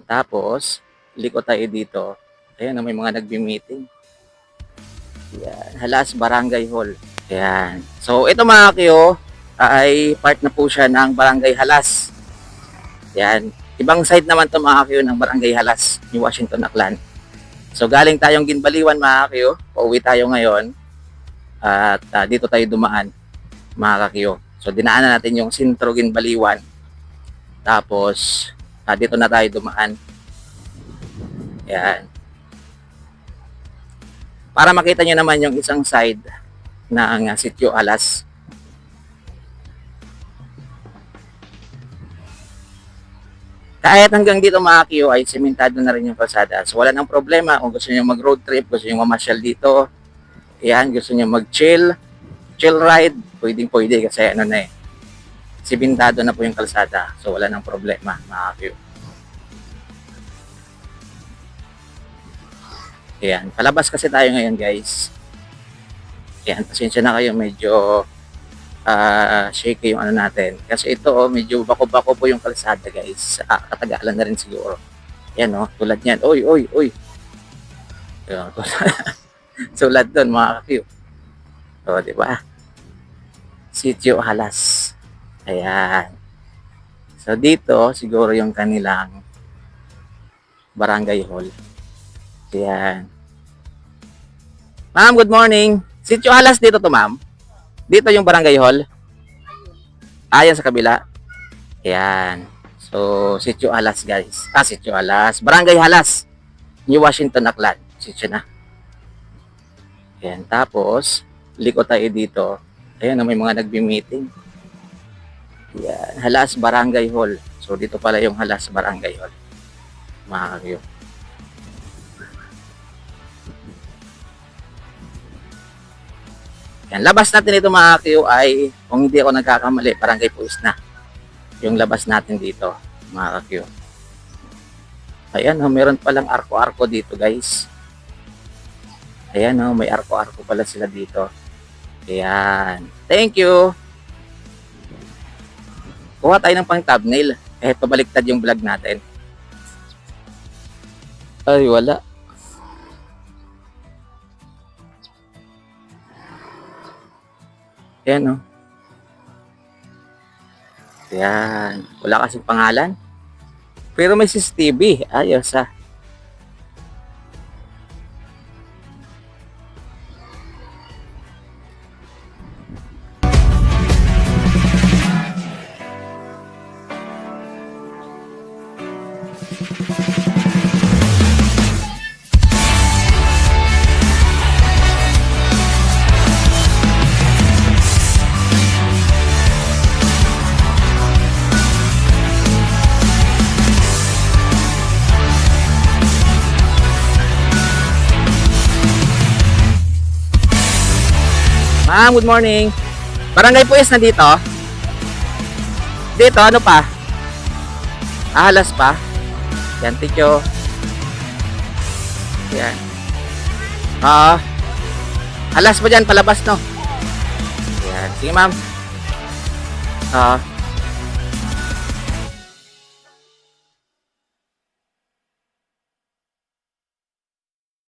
Tapos, liko tayo dito. Ayan, may mga nagbi-meeting. Ayan, Halas Barangay Hall. Ayan. So, ito mga Kyo, ay part na po siya ng Barangay Halas. Ayan. Ibang side naman ito mga Kyo ng Barangay Halas, ni Washington Aklan. So, galing tayong Ginbaliwan mga Kyo. Pauwi tayo ngayon. At dito tayo dumaan mga Kyo. So, dinaanan natin yung Sentro Ginbaliwan. Tapos, dito na tayo dumaan. Ayan. Para makita nyo naman yung isang side ng Sitio Halas. Kahit hanggang dito mga Kyo ay sementado na rin yung kalsada. So wala nang problema kung gusto nyo mag road trip, gusto nyo mamasyal dito. Ayan, gusto nyo mag chill ride, pwede kasi ano na eh. Sementado na po yung kalsada. So wala nang problema mga Kyo. Ayan, palabas kasi tayo ngayon guys. Ayan, pasensya na kayo, medyo shaky yung ano natin. Kasi ito, medyo bako-bako po yung kalsada guys. Katagalan na rin siguro. Ayan tulad yan. Oy. Ayan, tulad doon mga Kyo. O, diba? Sitio Halas. Ayan. So, dito, siguro yung kanilang barangay hall. Ayan. Ma'am, good morning. Sitio Halas dito to, ma'am. Dito yung barangay hall. Ayan sa kabila. Ayan. So, Sitio Halas, guys. Sitio Halas. Barangay Halas. New Washington Aklan. Sitio na. Ayan. Tapos, liko tayo dito. Ayan, may mga nagbi-meeting. Ayan. Halas Barangay Hall. So, dito pala yung Halas Barangay Hall. Mga Kyo. Yan, labas natin ito mga Kyo ay, kung hindi ako nagkakamali, Barangay Puis na. Yung labas natin dito, mga Kyo. Ayan, meron palang arko-arko dito guys. Ayan, may arko-arko pala sila dito. Ayan. Thank you. Kuha tayo ng pang thumbnail. Pabaliktad yung vlog natin. Ay, wala. Ayan, Ayan. Wala kasing pangalan. Pero may CCTV. Ayos, Ma'am, good morning. Barangay Puis na dito. Dito, ano pa? Halas pa. Yan, thank Yan. Halas pa dyan, palabas, no? Yan. Sige, ma'am.